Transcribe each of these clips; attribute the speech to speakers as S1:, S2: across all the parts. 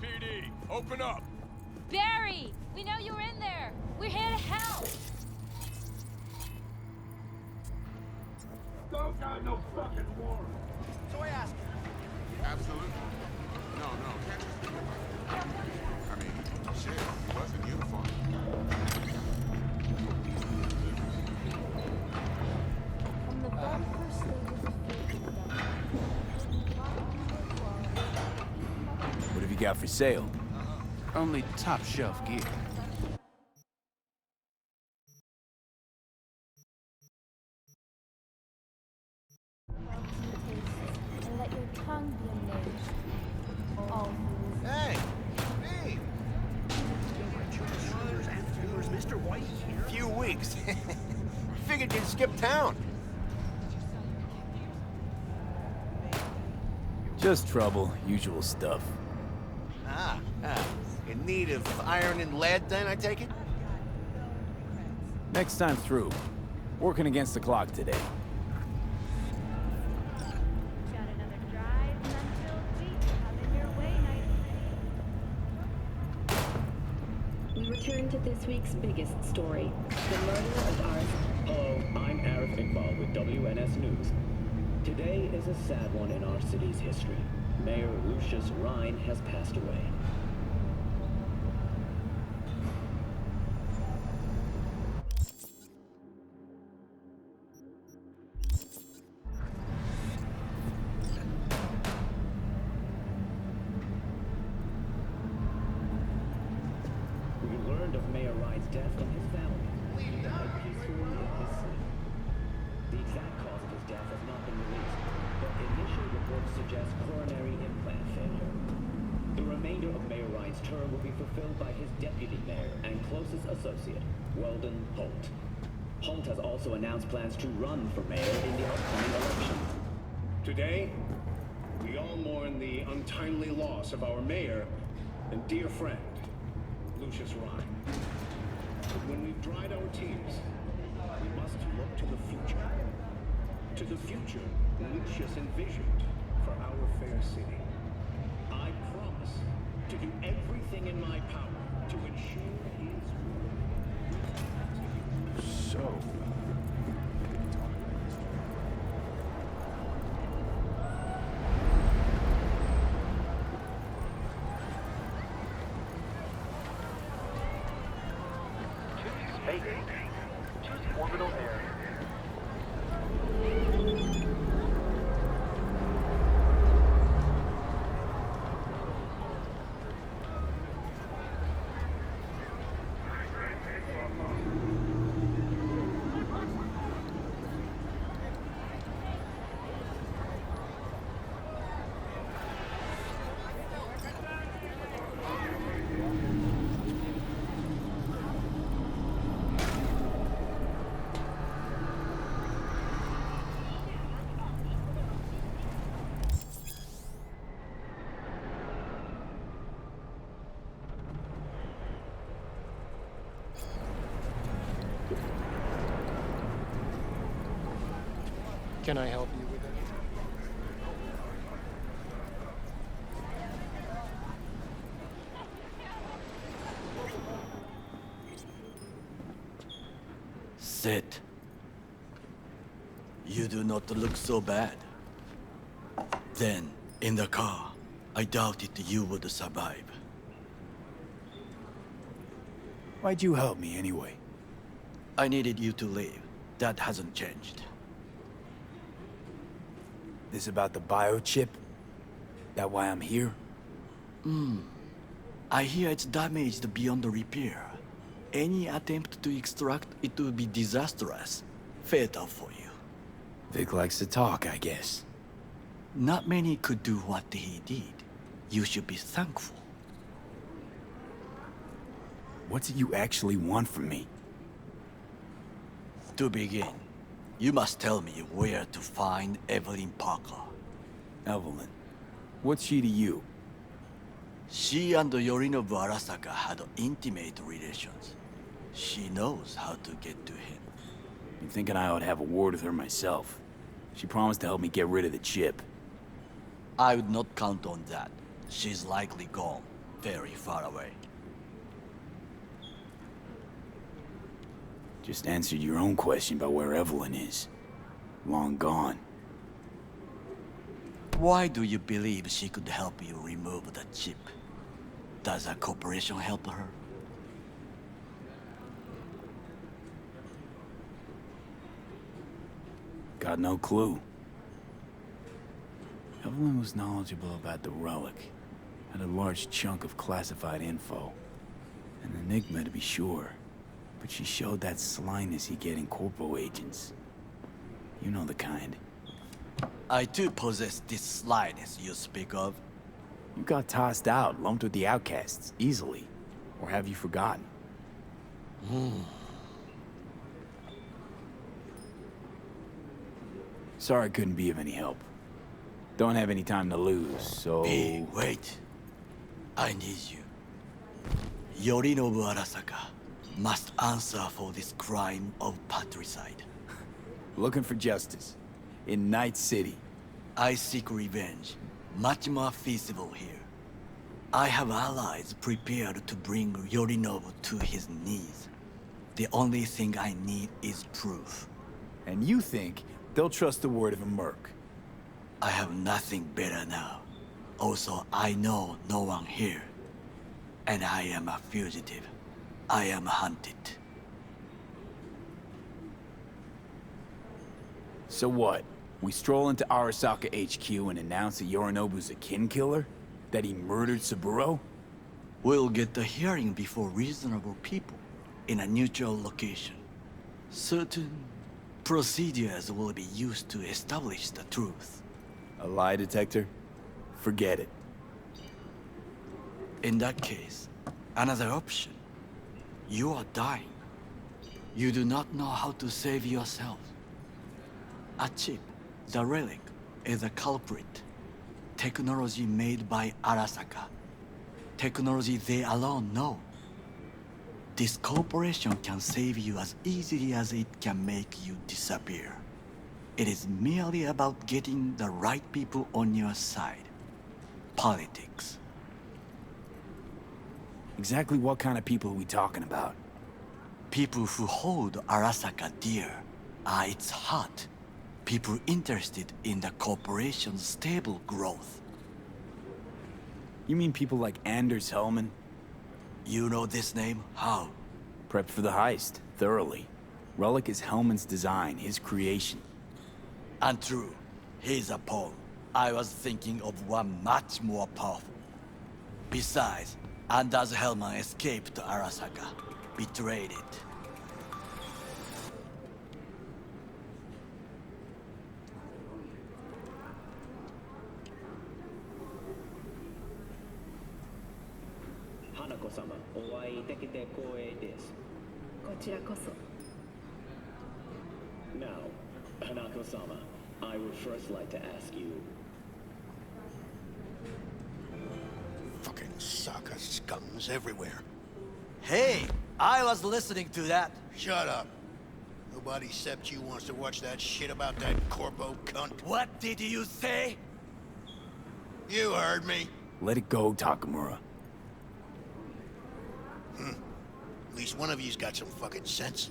S1: LAPD, open up!
S2: Barry! We know you're in there! We're here to help!
S3: Don't got no fucking warrant.
S4: So I asked.
S5: Absolutely. No, can't just do it. I mean, shit, he was in uniform.
S6: From the very first stages of future
S7: What have you got for sale?
S8: Only top-shelf gear.
S6: and let your tongue be amazed. All fools.
S4: Hey, me. Mr. White here.
S7: Few weeks. Figured you'd skip town. Just trouble, usual stuff.
S4: In need of iron and lead, then, I take it?
S7: Next time through. Working against the clock today.
S6: Got another drive, unfilled week coming your way, night.
S9: We return to this week's biggest story, the murder of ours.
S10: Hello, I'm Arif Iqbal with WNS News. Today is a sad one in our city's history. Mayor Lucius Rhine has passed away. We learned of Mayor Rhine's death from his family. He died peacefully in his sleep. The exact cause of his death has not been released, but initial reports suggest coronary implant failure. The remainder of Mayor Rhine's term will be fulfilled by his deputy mayor and closest associate, Weldon Holt. Holt has also announced plans to run for mayor in the upcoming election.
S3: Today, we all mourn the untimely loss of our mayor and dear friend, Lucius Rhine. But when we've dried our tears, we must look to the future. To the future Lucius envisioned for our fair city. I promise to do everything in my power to ensure his
S8: So...
S10: Orbital area.
S11: Can I help you with anything?
S7: Sit. You do not look so bad. Then, in the car, I doubted you would survive. Why'd you help me anyway? I needed you to leave. That hasn't changed. This about the biochip? That why I'm here? I hear it's damaged beyond repair. Any attempt to extract it would be disastrous. Fatal for you. Vic likes to talk, I guess. Not many could do what he did. You should be thankful. What's it you actually want from me? To begin, you must tell me where to find Evelyn Parker. Evelyn? What's she to you? She and Yorinobu Arasaka had intimate relations. She knows how to get to him. I'm thinking I ought to have a word with her myself. She promised to help me get rid of the chip. I would not count on that. She's likely gone. very far away.
S1: Just answered your own question about where Evelyn is. Long gone.
S7: Why do you believe she could help you remove the chip? Does a corporation help her?
S1: Got no clue. Evelyn was knowledgeable about the relic. Had a large chunk of classified info. An enigma to be sure. But she showed that slyness you get in corpo agents. You know the kind.
S7: I too possess this slyness you speak of.
S1: You got tossed out, lumped with the outcasts, easily. Or have you forgotten? Sorry I couldn't be of any help. Don't have any time to lose, so...
S7: Hey, wait. I need you. Yorinobu Arasaka must answer for this crime of patricide.
S1: Looking for justice. In Night City.
S7: I seek revenge. Much more feasible here. I have allies prepared to bring Yorinobu to his knees. The only thing I need is proof.
S1: And you think they'll trust the word of a merc?
S7: I have nothing better now. Also, I know no one here. And I am a fugitive. I am hunted.
S1: So what? We stroll into Arasaka HQ and announce that Yorinobu's a kin killer? That he murdered Saburo?
S7: We'll get the hearing before reasonable people, in a neutral location. Certain procedures will be used to establish the truth.
S1: A lie detector? Forget it.
S7: In that case, another option. You are dying. You do not know how to save yourself. A chip, the relic, is a culprit. Technology made by Arasaka. Technology they alone know. This corporation can save you as easily as it can make you disappear. It is merely about getting the right people on your side. Politics.
S1: Exactly what kind of people are we talking about?
S7: People who hold Arasaka dear are its heart. People interested in the corporation's stable growth.
S1: You mean people like Anders Hellman?
S7: You know this name? How?
S1: Prepped for the heist, thoroughly. Relic is Hellman's design, his creation.
S7: Untrue. He's a pawn. I was thinking of one much more powerful. Besides, Anders Hellman escaped to Arasaka. Betrayed it.
S10: Hanako-sama, お会いできて光栄です。
S9: こちらこそ。
S10: Now, Hanako-sama, I would first like to ask you...
S4: Fucking Saka scums everywhere.
S7: Hey! I was listening to that.
S4: Shut up. Nobody except you wants to watch that shit about that corpo cunt.
S7: What did you say?
S4: You heard me.
S1: Let it go, Takamura.
S4: At least one of you's got some fucking sense.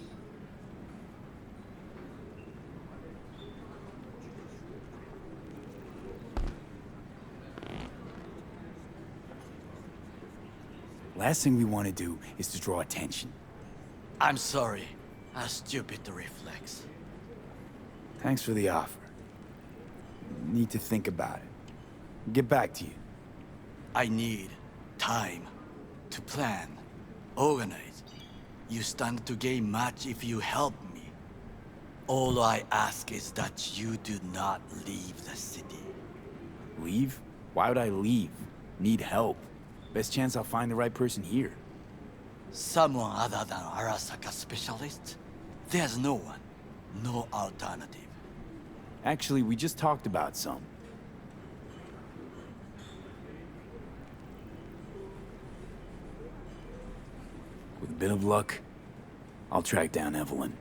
S1: Last thing we want to do is to draw attention.
S7: I'm sorry. A stupid reflex.
S1: Thanks for the offer. Need to think about it. Get back to you.
S7: I need time to plan, organize. You stand to gain much if you help me. All I ask is that you do not leave the city.
S1: Leave? Why would I leave? Need help. Best chance I'll find the right person here.
S7: Someone other than Arasaka specialist? There's no one. No alternative.
S1: Actually, we just talked about some. With a bit of luck, I'll track down Evelyn.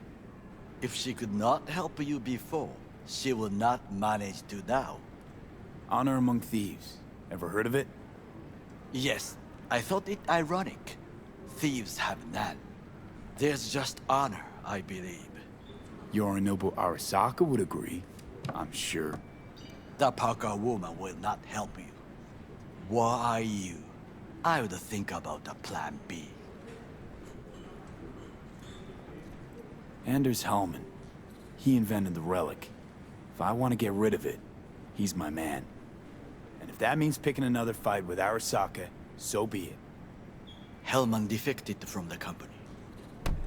S7: If she could not help you before, she will not manage to now.
S1: Honor among thieves. Ever heard of it?
S7: Yes, I thought it ironic. Thieves have none. There's just honor, I believe.
S1: Yorinobu Arasaka would agree, I'm sure.
S7: The Parker woman will not help you. Why are you? I would think about a plan B.
S1: Anders Hellman. He invented the relic. If I want to get rid of it, he's my man. And if that means picking another fight with Arasaka, so be it.
S7: Hellman defected from the company.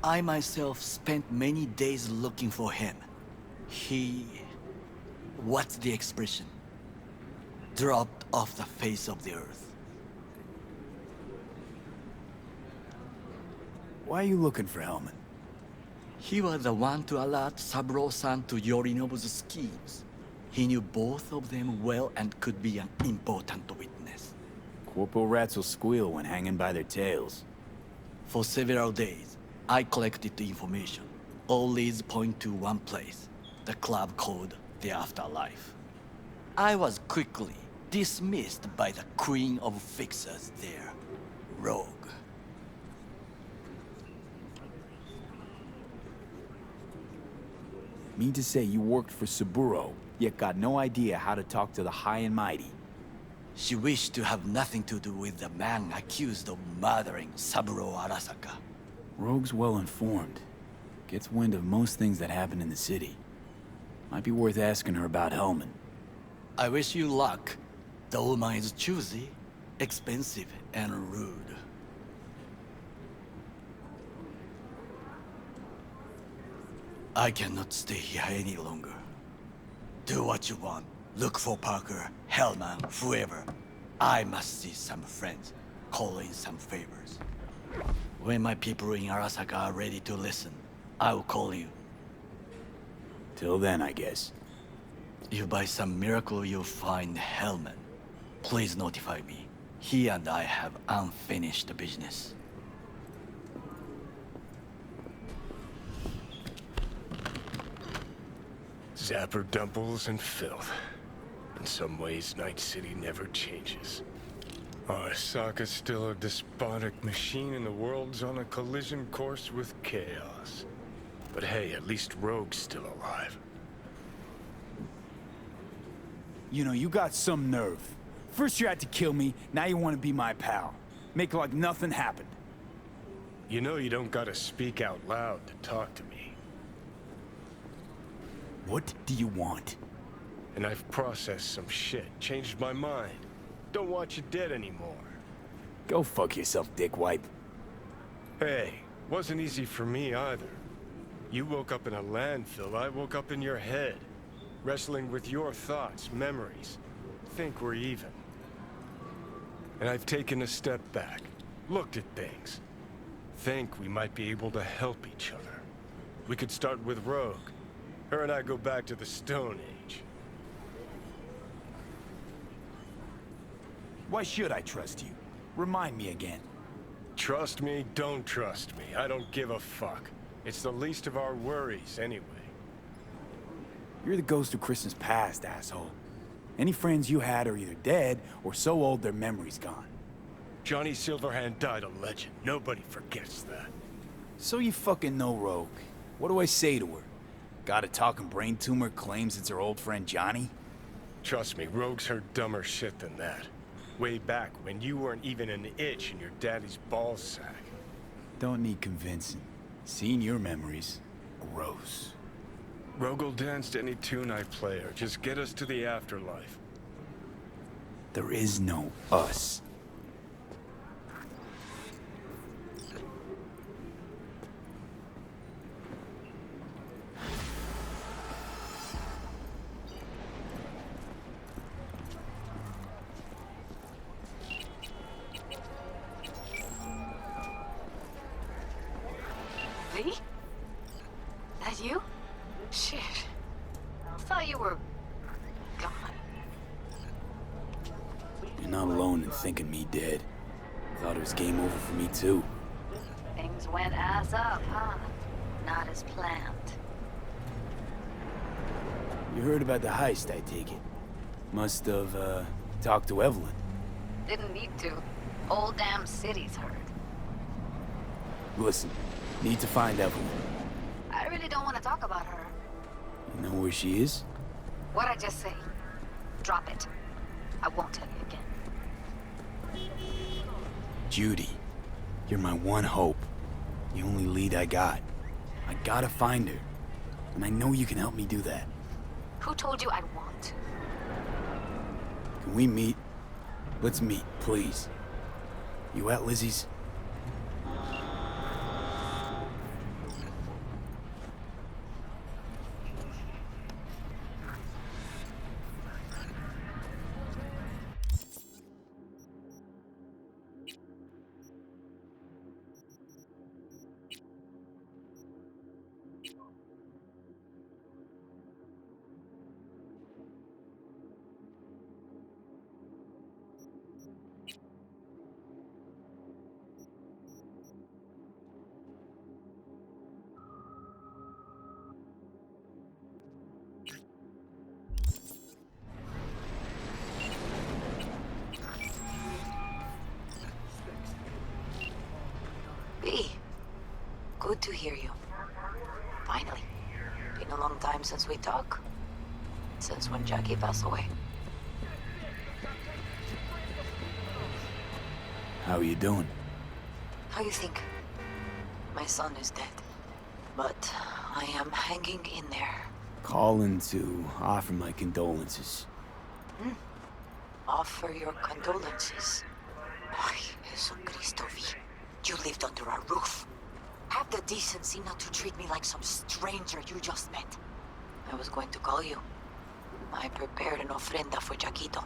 S7: I myself spent many days looking for him. He... what's the expression? Dropped off the face of the earth.
S1: Why are you looking for Hellman?
S7: He was the one to alert Saburo-san to Yorinobu's schemes. He knew both of them well and could be an important witness.
S1: Corporal rats will squeal when hanging by their tails.
S7: For several days, I collected the information. All leads point to one place, the club called the Afterlife. I was quickly dismissed by the queen of fixers there, Rogue.
S1: Mean to say you worked for Saburo, yet got no idea how to talk to the high and mighty.
S7: She wished to have nothing to do with the man accused of murdering Saburo Arasaka.
S1: Rogue's well informed. Gets wind of most things that happen in the city. Might be worth asking her about Hellman.
S7: I wish you luck. The woman is choosy, expensive, and rude. I cannot stay here any longer. Do what you want. Look for Parker, Hellman, whoever. I must see some friends, call in some favors. When my people in Arasaka are ready to listen, I will call you.
S1: Till then, I guess.
S7: If by some miracle you find Hellman, please notify me. He and I have unfinished business.
S12: Zapper dumples and filth. In some ways, Night City never changes. Arasaka's still a despotic machine and the world's on a collision course with chaos. But hey, at least Rogue's still alive.
S1: You know, you got some nerve. First you had to kill me, now you want to be my pal. Make like nothing happened.
S12: You know you don't gotta speak out loud to talk to me.
S1: What do you want?
S12: And I've processed some shit, changed my mind. Don't want you dead anymore.
S1: Go fuck yourself, dickwipe.
S12: Hey, wasn't easy for me either. You woke up in a landfill, I woke up in your head. Wrestling with your thoughts, memories. Think we're even. And I've taken a step back, looked at things. Think we might be able to help each other. We could start with Rogue. Her and I go back to the Stone Age.
S1: Why should I trust you? Remind me again.
S12: Trust me, don't trust me. I don't give a fuck. It's the least of our worries, anyway.
S1: You're the ghost of Christmas past, asshole. Any friends you had are either dead or so old their memory's gone.
S12: Johnny Silverhand died a legend. Nobody forgets that.
S1: So you fucking know Rogue. What do I say to her? Got a talking brain tumor claims it's her old friend Johnny?
S12: Trust me, Rogue's heard dumber shit than that. Way back when you weren't even an itch in your daddy's ballsack.
S1: Don't need convincing. Seeing your memories, gross.
S12: Rogue will dance to any tune I play her. Just get us to the afterlife.
S1: There is no us.
S13: Lee? That you? Shit. I thought you were... gone.
S1: You're not alone in thinking me dead. Thought it was game over for me too.
S13: Things went ass up, huh? Not as planned.
S1: You heard about the heist, I take it. Must have, talked to Evelyn.
S13: Didn't need to. Whole damn city's heard.
S1: Listen, need to find Evelyn.
S13: I really don't want to talk about her.
S1: You know where she is?
S13: What'd I just say? Drop it. I won't tell you again.
S1: Judy, you're my one hope. The only lead I got. I gotta find her. And I know you can help me do that.
S13: Who told you I won't?
S1: Can we meet? Let's meet, please. You at Lizzie's?
S13: Good to hear you. Finally. Been a long time since we talked. Since when Jackie passed away.
S1: How are you doing?
S13: How you think? My son is dead. But I am hanging in there.
S1: Calling to offer my condolences.
S13: Offer your condolences. Ay, Jesucristo V. You lived under our roof. Have the decency not to treat me like some stranger you just met. I was going to call you. I prepared an ofrenda for Jaquito.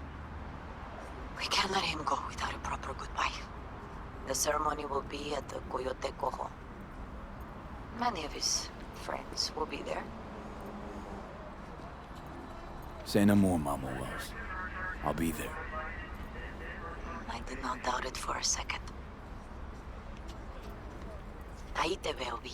S13: We can't let him go without a proper goodbye. The ceremony will be at the Coyote Cojo. Many of his friends will be there.
S1: Say no more, Mama Loves. I'll be there.
S13: I did not doubt it for a second. Ahí te veo, Vi.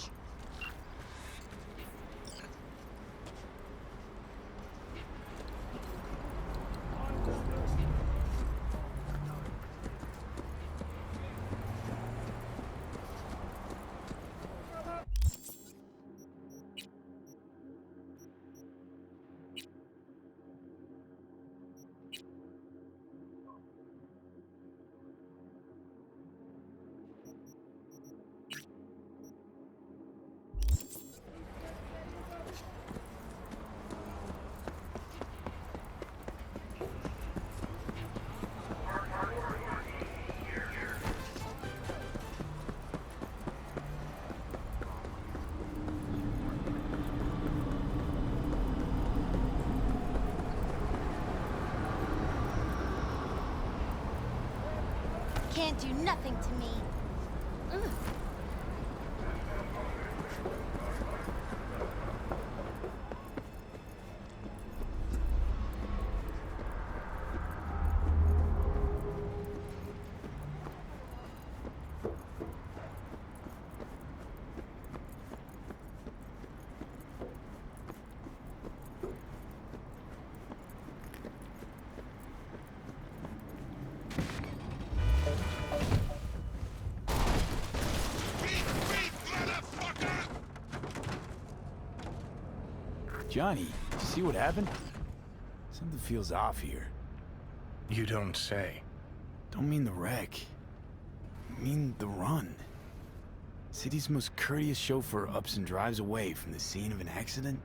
S6: Can't do nothing to me. Ugh.
S1: Johnny, see what happened? Something feels off here.
S12: You don't say.
S1: Don't mean the wreck. I mean the run. City's most courteous chauffeur ups and drives away from the scene of an accident.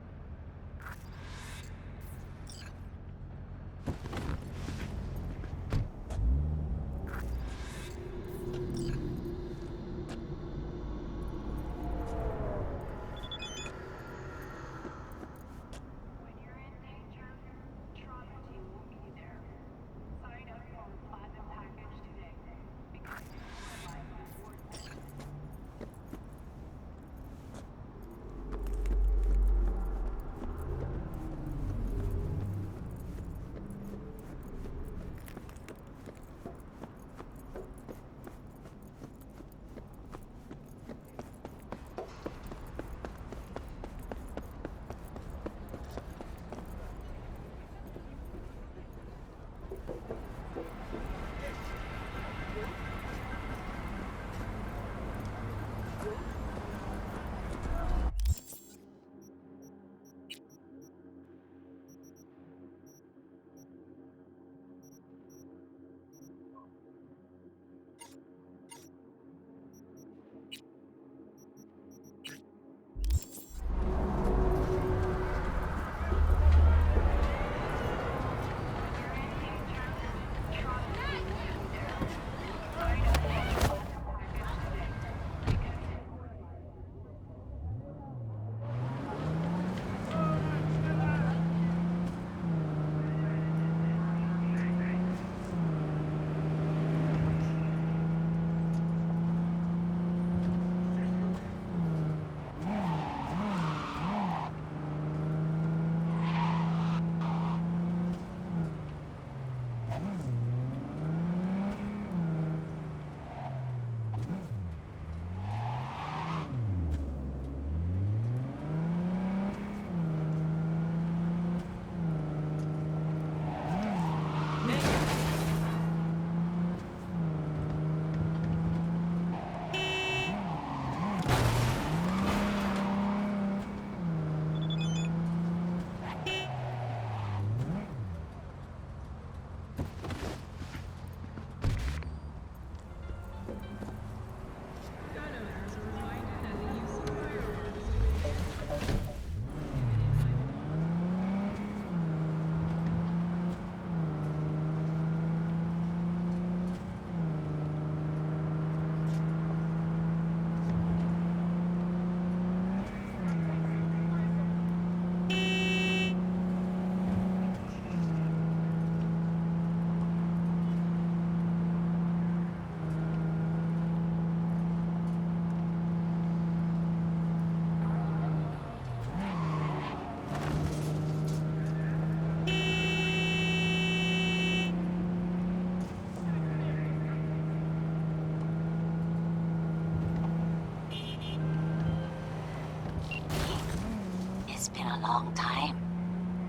S13: long time.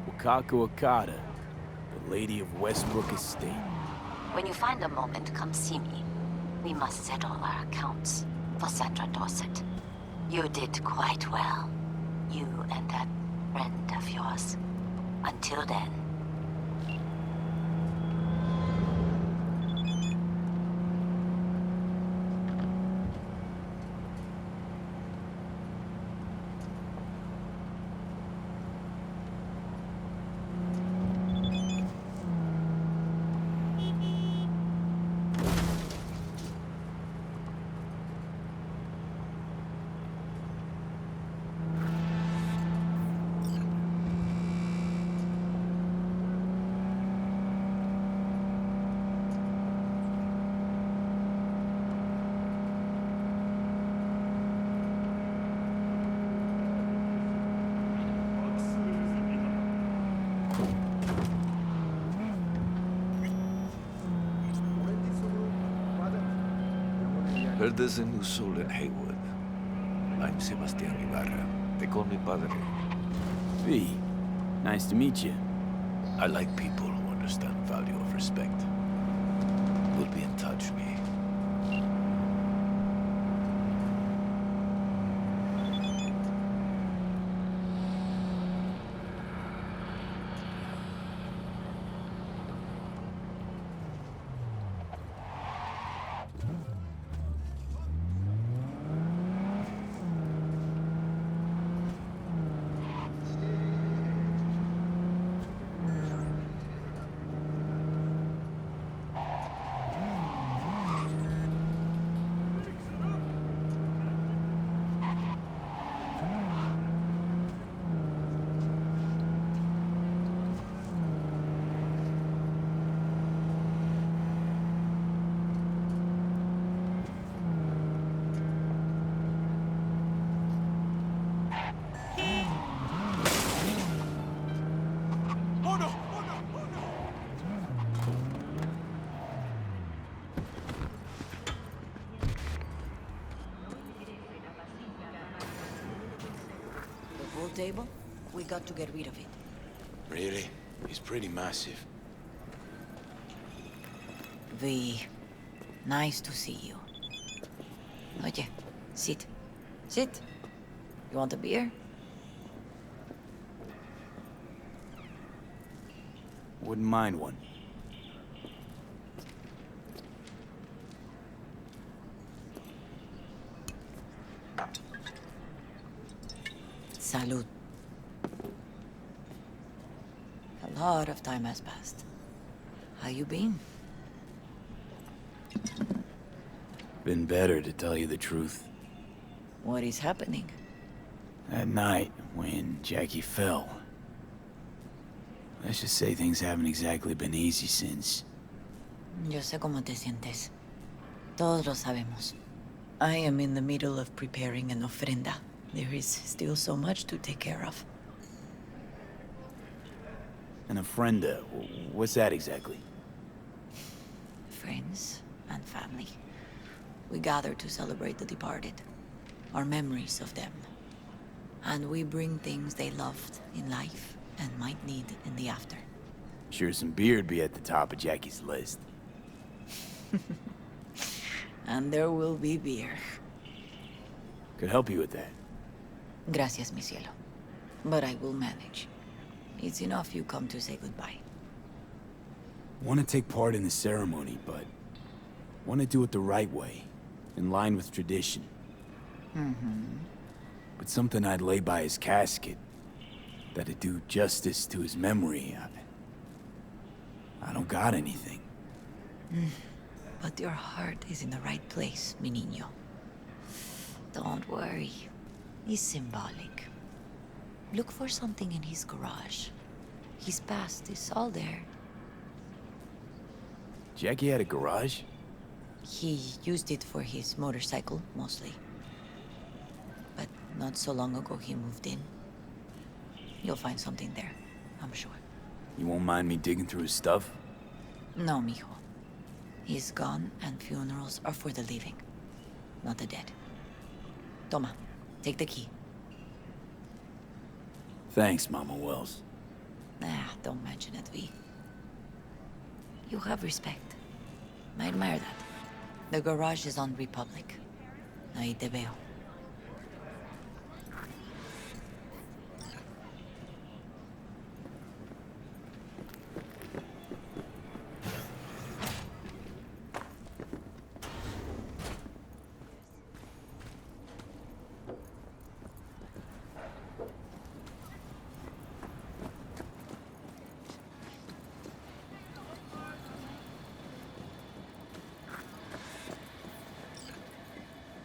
S1: Wakako Okada, the Lady of Westbrook Estate.
S13: When you find a moment, come see me. We must settle our accounts for Sandra Dorset. You did quite well. You and that friend of yours. Until then.
S14: Heard there's a new soul in Haywood. I'm Sebastian Ibarra. They call me Padre.
S1: V, nice to meet you.
S14: I like people who understand value of respect. We'll be in touch, V.
S13: Table? We got to get rid of it.
S1: Really? He's pretty massive.
S13: V, nice to see you. Oye, sit. Sit. You want a beer?
S1: Wouldn't mind one.
S13: Salud. A lot of time has passed. How you been?
S1: Been better, to tell you the truth.
S13: What is happening?
S1: That night, when Jackie fell. Let's just say things haven't exactly been easy since.
S13: Yo sé cómo te sientes. Todos lo sabemos. I am in the middle of preparing an ofrenda. There is still so much to take care of.
S1: An ofrenda? What's that exactly?
S13: Friends and family. We gather to celebrate the departed. Our memories of them. And we bring things they loved in life and might need in the after.
S1: Sure some beer'd be at the top of Jackie's list.
S13: And there will be beer.
S1: Could help you with that.
S13: Gracias, mi cielo. But I will manage. It's enough you come to say goodbye.
S1: Want to take part in the ceremony, but want to do it the right way, in line with tradition. But something I'd lay by his casket, that'd do justice to his memory. I don't got anything.
S13: But your heart is in the right place, mi niño. Don't worry. It's symbolic. Look for something in his garage. His past is all there.
S1: Jackie had a garage?
S13: He used it for his motorcycle, mostly. But not so long ago he moved in. You'll find something there, I'm sure.
S1: You won't mind me digging through his stuff?
S13: No, mijo. He's gone, and funerals are for the living, not the dead. Toma, take the key.
S1: Thanks, Mama Wells.
S13: Don't mention it, V. You have respect. I admire that. The garage is on Republic. Ahí te veo.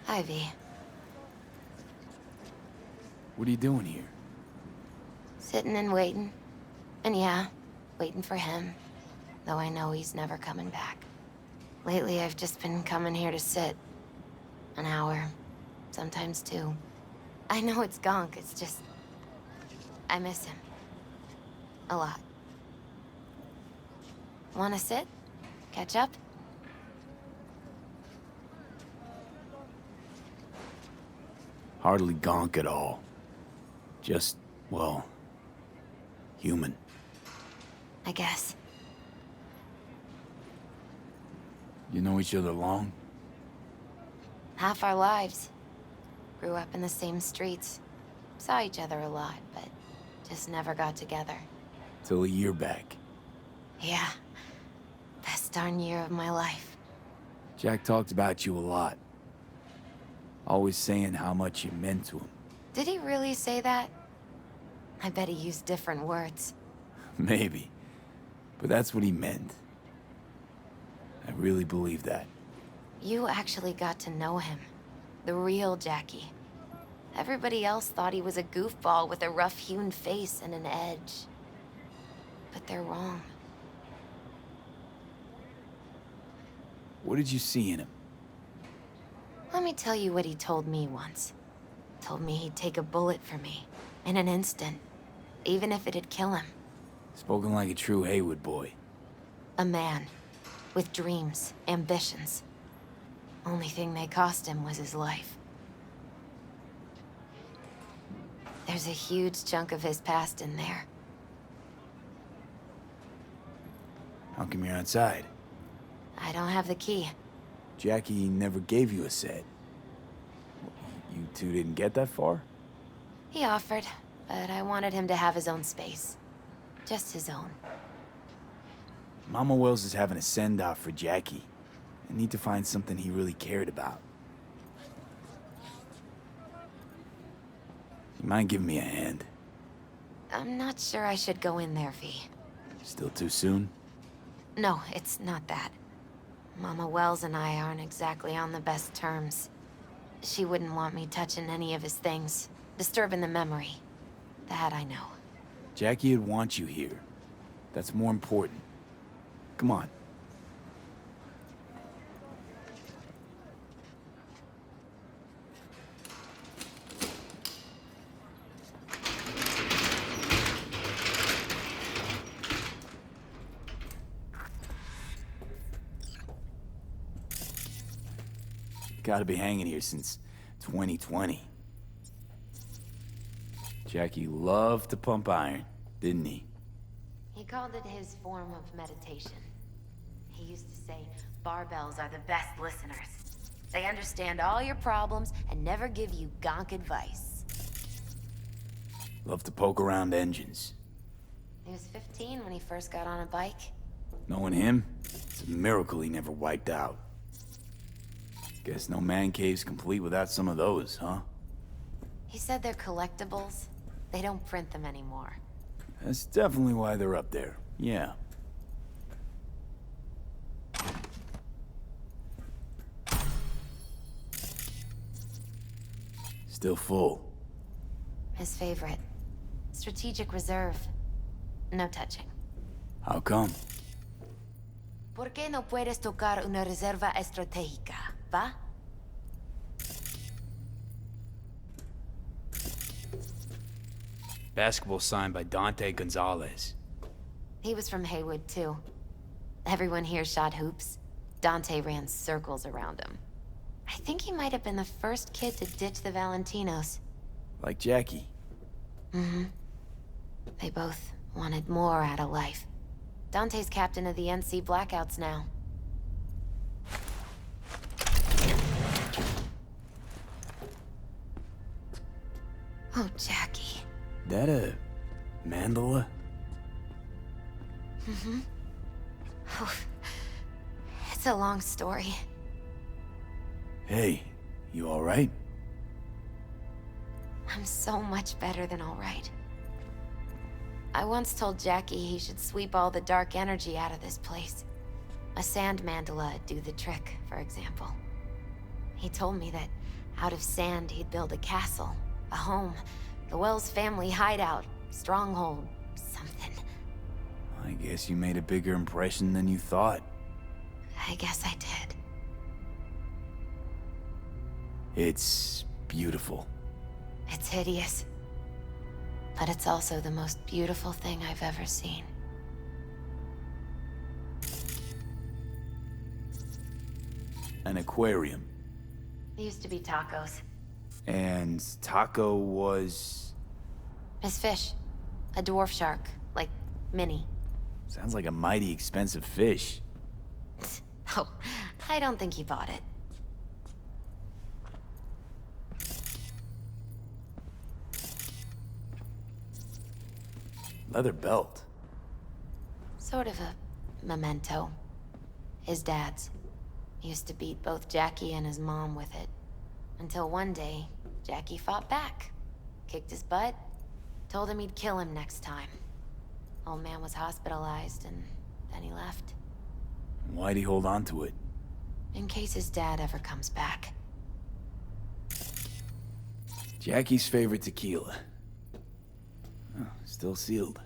S13: Ivy.
S1: What are you doing here?
S15: Sitting and waiting. And yeah, waiting for him. Though I know he's never coming back. Lately, I've just been coming here to sit. An hour. Sometimes two. I know it's gonk, it's just... I miss him. A lot. Wanna sit? Catch up?
S1: Hardly gonk at all. Just, well, human.
S15: I guess.
S1: You know each other long?
S15: Half our lives. Grew up in the same streets. Saw each other a lot, but just never got together.
S1: Till a year back.
S15: Yeah. Best darn year of my life.
S1: Jack talked about you a lot. Always saying how much you meant to him.
S15: Did he really say that? I bet he used different words.
S1: Maybe. But that's what he meant. I really believe that.
S15: You actually got to know him. The real Jackie. Everybody else thought he was a goofball with a rough-hewn face and an edge. But they're wrong.
S1: What did you see in him?
S15: Let me tell you what he told me once. Told me he'd take a bullet for me. In an instant. Even if it'd kill him.
S1: Spoken like a true Haywood boy.
S15: A man. With dreams, ambitions. Only thing they cost him was his life. There's a huge chunk of his past in there.
S1: How come you're outside?
S15: I don't have the key.
S1: Jackie never gave you a set. You two didn't get that far?
S15: He offered, but I wanted him to have his own space. Just his own.
S1: Mama Wells is having a send-off for Jackie. I need to find something he really cared about. You mind giving me a hand?
S15: I'm not sure I should go in there, V.
S1: Still too soon?
S15: No, it's not that. Mama Wells and I aren't exactly on the best terms. She wouldn't want me touching any of his things, disturbing the memory. That I know.
S1: Jackie would want you here. That's more important. Come on. Gotta be hanging here since 2020. Jackie loved to pump iron, didn't he?
S15: He called it his form of meditation. He used to say, barbells are the best listeners. They understand all your problems and never give you gonk advice.
S1: Loved to poke around engines.
S15: He was 15 when he first got on a bike.
S1: Knowing him, it's a miracle he never wiped out. Guess no man cave's complete without some of those, huh?
S15: He said they're collectibles. They don't print them anymore.
S1: That's definitely why they're up there, yeah. Still full.
S15: His favorite. Strategic reserve. No touching.
S1: How come?
S15: ¿Por qué no puedes tocar una reserva estratégica, va?
S1: Basketball signed by Dante Gonzalez.
S15: He was from Haywood, too. Everyone here shot hoops. Dante ran circles around him. I think he might have been the first kid to ditch the Valentinos.
S1: Like Jackie.
S15: Mm-hmm. They both wanted more out of life. Dante's captain of the NC Blackouts now. Oh, Jackie.
S1: That a mandala?
S15: Mm-hmm. Oh, it's a long story.
S1: Hey, you alright?
S15: I'm so much better than alright. I once told Jackie he should sweep all the dark energy out of this place. A sand mandala'd do the trick, for example. He told me that out of sand he'd build a castle, a home, the Wells family hideout, stronghold, something.
S1: I guess you made a bigger impression than you thought.
S15: I guess I did.
S1: It's beautiful.
S15: It's hideous. But it's also the most beautiful thing I've ever seen.
S1: An aquarium.
S15: It used to be Taco's.
S1: And Taco was...
S15: His fish. A dwarf shark. Like, mini.
S1: Sounds like a mighty expensive fish.
S15: Oh, I don't think he bought it.
S1: Leather belt.
S15: Sort of a memento. His dad's. He used to beat both Jackie and his mom with it. Until one day, Jackie fought back. Kicked his butt. Told him he'd kill him next time. Old man was hospitalized, and then he left.
S1: Why'd he hold on to it?
S15: In case his dad ever comes back.
S1: Jackie's favorite tequila. Oh, still sealed.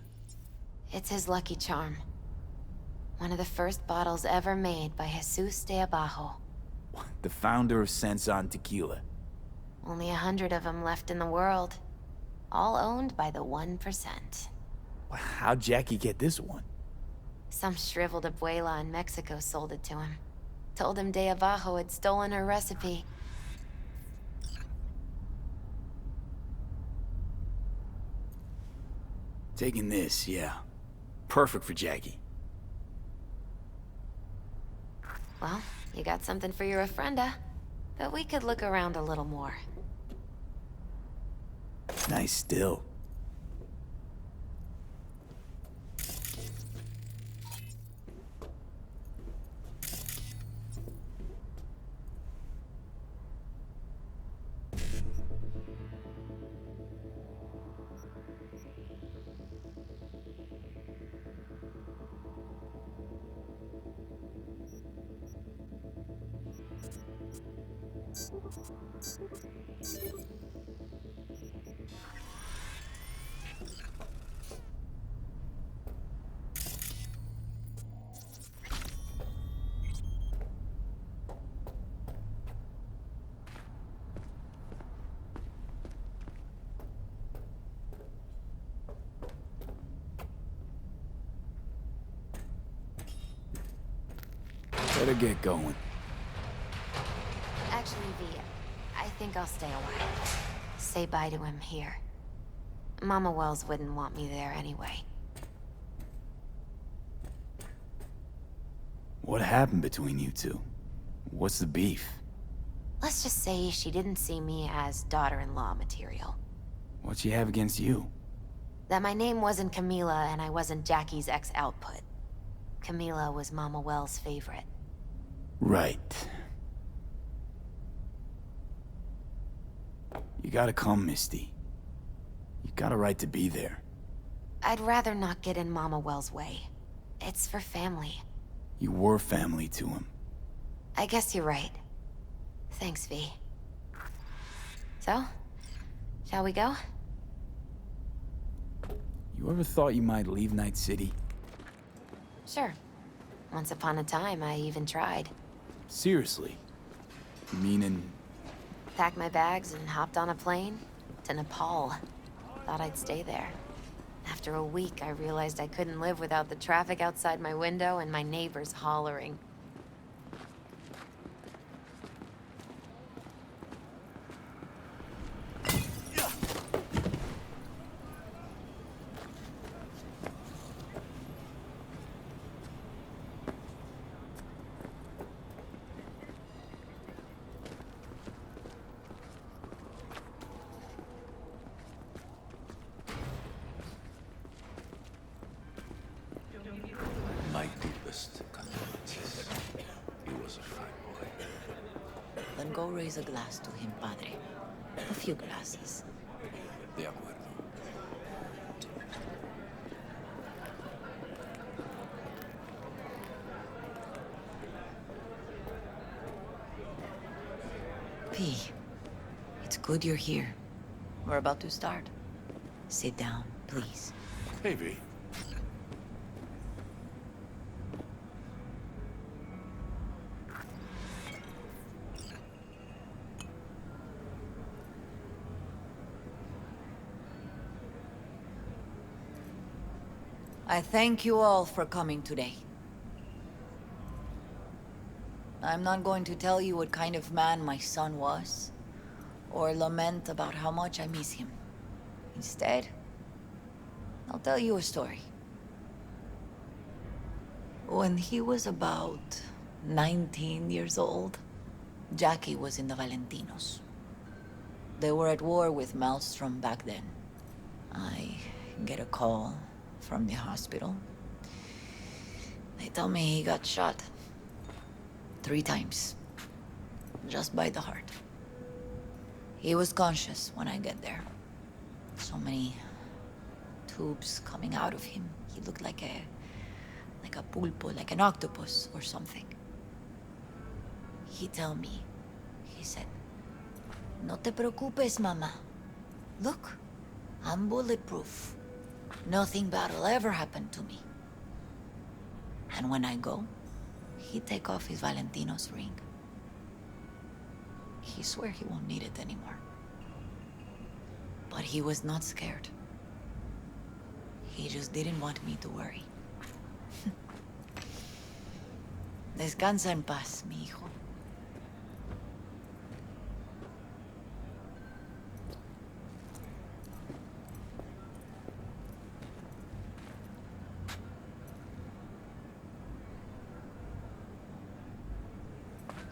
S15: It's his lucky charm. One of the first bottles ever made by Jesus de Abajo.
S1: The founder of Sensan Tequila.
S15: Only 100 of them left in the world. All owned by the 1%.
S1: How'd Jackie get this one?
S15: Some shriveled abuela in Mexico sold it to him. Told him de Abajo had stolen her recipe.
S1: Taking this, yeah. Perfect for Jackie.
S15: Well, you got something for your ofrenda. But we could look around a little more.
S1: Nice still. Better get going.
S15: Actually, V, I think I'll stay a while. Say bye to him here. Mama Wells wouldn't want me there anyway.
S1: What happened between you two? What's the beef?
S15: Let's just say she didn't see me as daughter-in-law material.
S1: What she have against you?
S15: That my name wasn't Camila and I wasn't Jackie's ex-output. Camila was Mama Wells' favorite.
S1: Right. You gotta come, Misty. You got a right to be there.
S15: I'd rather not get in Mama Wells' way. It's for family.
S1: You were family to him.
S15: I guess you're right. Thanks, V. So, shall we go?
S1: You ever thought you might leave Night City?
S15: Sure. Once upon a time, I even tried.
S1: Seriously? Meaning...
S15: Packed my bags and hopped on a plane to Nepal. Thought I'd stay there. After a week, I realized I couldn't live without the traffic outside my window and my neighbors hollering.
S13: Then go raise a glass to him, padre. A few glasses.
S14: De acuerdo.
S13: P, it's good you're here. We're about to start. Sit down, please.
S14: Hey, V.
S13: I thank you all for coming today. I'm not going to tell you what kind of man my son was, or lament about how much I miss him. Instead, I'll tell you a story. When he was about 19 years old, Jackie was in the Valentinos. They were at war with Maelstrom back then. I get a call from the hospital. They tell me he got shot 3 times, just by the heart. He was conscious when I get there. So many tubes coming out of him. He looked like a pulpo, like an octopus or something. He tell me, he said, "No te preocupes, mama. Look, I'm bulletproof. Nothing bad will ever happen to me." And when I go, he take off his Valentino's ring. He swear he won't need it anymore. But he was not scared. He just didn't want me to worry. Descansa en paz, mi hijo.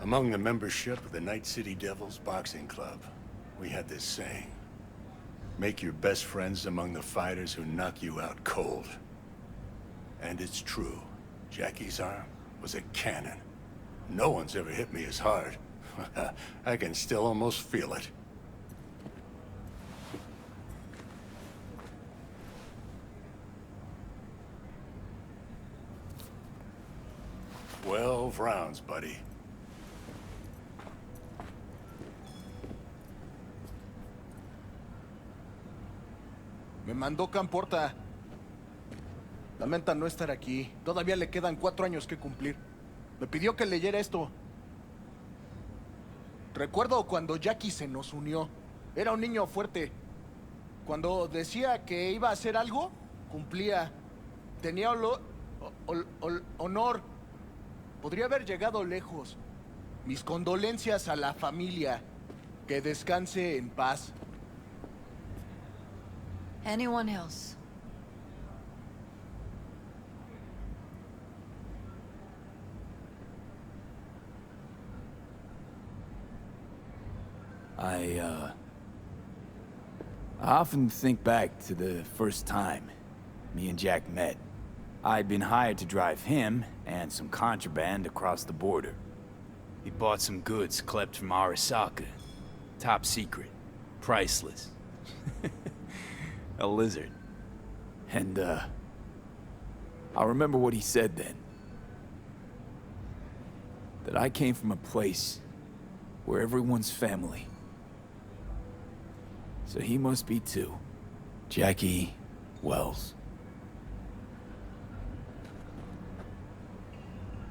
S16: Among the membership of the Night City Devils Boxing Club, we had this saying: make your best friends among the fighters who knock you out cold. And it's true. Jackie's arm was a cannon. No one's ever hit me as hard. I can still almost feel it. "12 rounds, buddy."
S17: Me mandó Camporta. Lamenta no estar aquí. Todavía le quedan 4 años que cumplir. Me pidió que leyera esto. Recuerdo cuando Jackie se nos unió. Era un niño fuerte. Cuando decía que iba a hacer algo, cumplía. Tenía honor. Podría haber llegado lejos. Mis condolencias a la familia. Que descanse en paz.
S13: Anyone else?
S1: I often think back to the first time me and Jack met. I'd been hired to drive him and some contraband across the border. He bought some goods klept from Arasaka. Top secret. Priceless. A lizard. And, I remember what he said then. That I came from a place where everyone's family. So he must be too. Jackie Wells.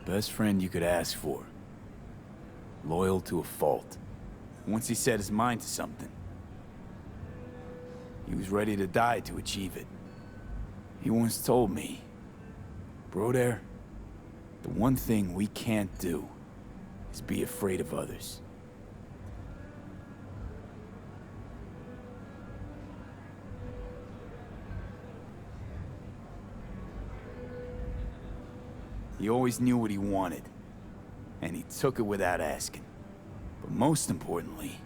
S1: Best friend you could ask for. Loyal to a fault. Once he set his mind to something, he was ready to die to achieve it. He once told me, "Broder, the one thing we can't do is be afraid of others." He always knew what he wanted, and he took it without asking. But most importantly,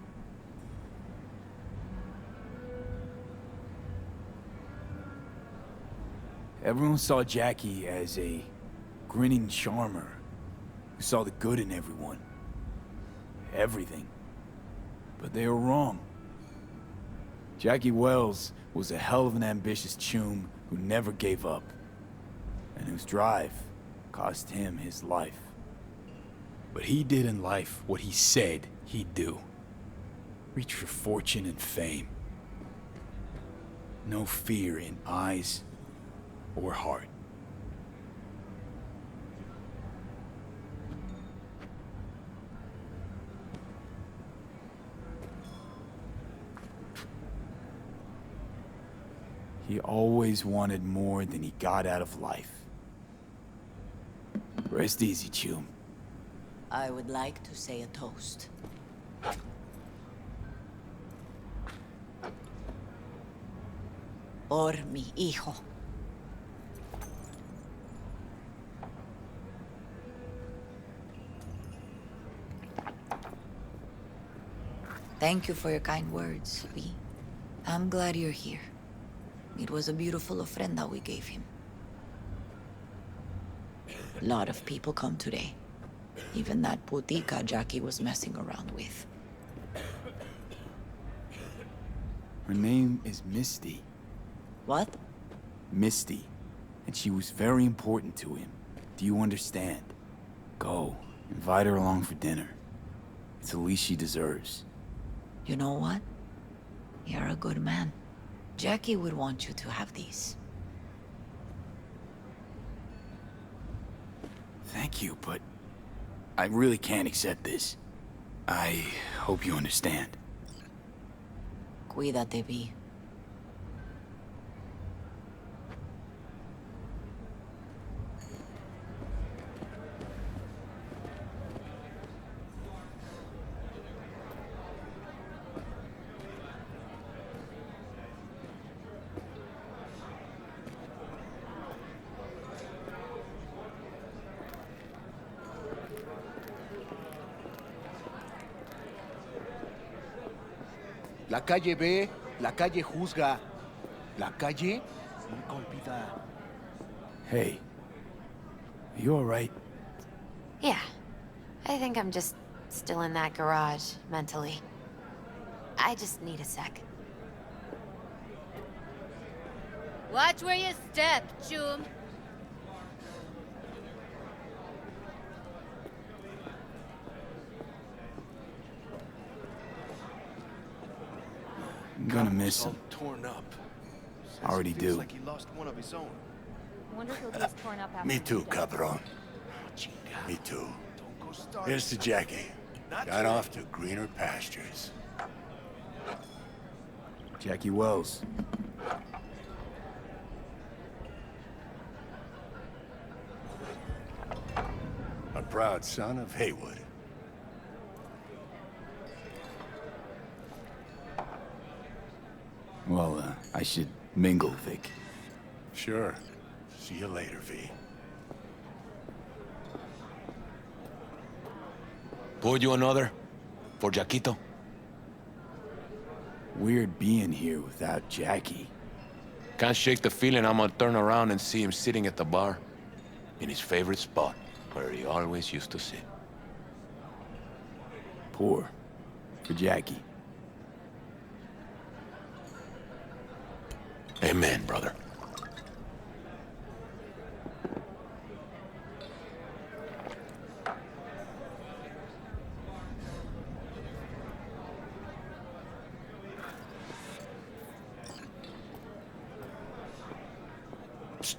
S1: everyone saw Jackie as a grinning charmer who saw the good in everyone. everything. But they were wrong. Jackie Wells was a hell of an ambitious chum who never gave up, and whose drive cost him his life. But he did in life what he said he'd do. Reach for fortune and fame. No fear in eyes or heart. He always wanted more than he got out of life. Rest easy, chum.
S13: I would like to say a toast. Por mi hijo. Thank you for your kind words, V. I'm glad you're here. It was a beautiful ofrenda we gave him. A lot of people come today. Even that putica Jackie was messing around with.
S1: Her name is Misty.
S13: What?
S1: Misty. And she was very important to him. Do you understand? Go. Invite her along for dinner. It's the least she deserves.
S13: You know what? You're a good man. Jackie would want you to have these.
S1: Thank you, but I really can't accept this. I hope you understand.
S13: Cuídate, V.
S17: La calle ve, la calle juzga. La calle nunca olvida.
S1: Hey. Are you alright?
S15: Yeah. I think I'm just still in that garage, mentally. I just need a sec.
S2: Watch where you step, chum.
S1: I'm gonna miss him.
S11: Torn up.
S1: I already do.
S11: Like he lost one of his own.
S2: Wonder if he'll be as torn up after
S16: Me too,
S2: he does.
S16: cabron. Me too. Here's to Jackie. Got off to greener pastures.
S1: Jackie Wells.
S16: A proud son of Haywood.
S1: Well, I should mingle, Vic.
S16: Sure. See you later, V.
S18: Pour you another? For Jaquito?
S1: Weird being here without Jackie.
S18: Can't shake the feeling I'm gonna turn around and see him sitting at the bar. In his favorite spot, where he always used to sit.
S1: Pour. For Jackie.
S18: Amen, brother.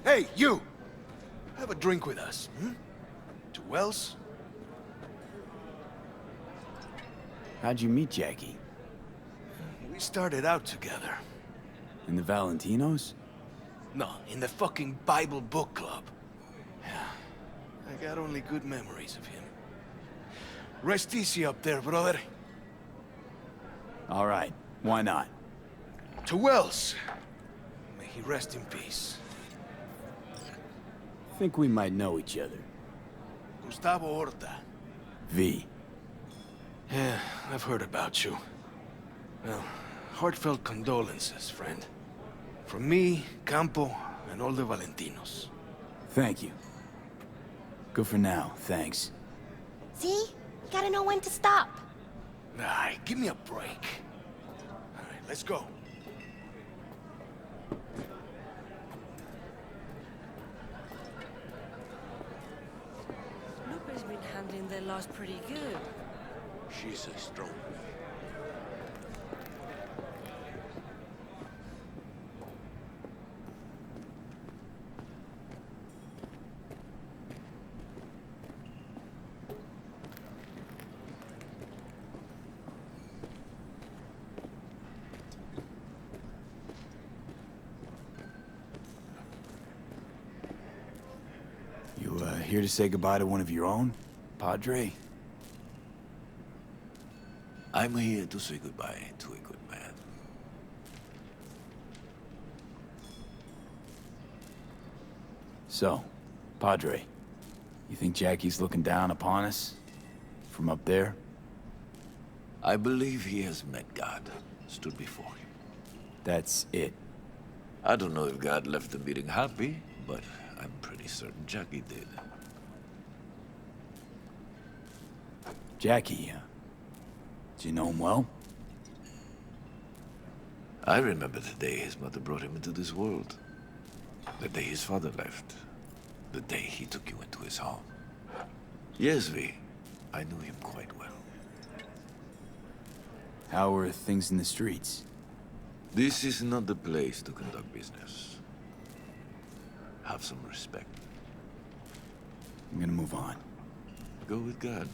S11: Hey, you! Have a drink with us, hmm? To Wells?
S1: How'd you meet Jackie?
S11: We started out together.
S1: In the Valentinos?
S11: No, in the fucking Bible book club. I got only good memories of him. Rest easy up there, brother.
S1: All right. Why not?
S11: To Wells. May he rest in peace.
S1: Think we might know each other.
S11: Gustavo Horta.
S1: V.
S11: Yeah, I've heard about you. Well, heartfelt condolences, friend. From me, Campo, and all the Valentinos.
S1: Thank you. Good for now, thanks.
S15: See? You gotta know when to stop.
S11: Nah, give me a break. All right, let's go.
S19: Lupe's been handling their loss pretty good.
S11: She's a strong.
S1: Here to say goodbye to one of your own, Padre?
S14: I'm here to say goodbye to a good man.
S1: So, Padre, you think Jackie's looking down upon us? From up there?
S14: I believe he has met God, stood before him.
S1: That's it.
S14: I don't know if God left the meeting happy, but I'm pretty certain Jackie did.
S1: Jackie, do you know him well?
S14: I remember the day his mother brought him into this world. The day his father left. The day he took you into his home. Yes, V. I knew him quite well.
S1: How are things in the streets?
S14: This is not the place to conduct business. Have some respect.
S1: I'm gonna move on.
S14: Go with God.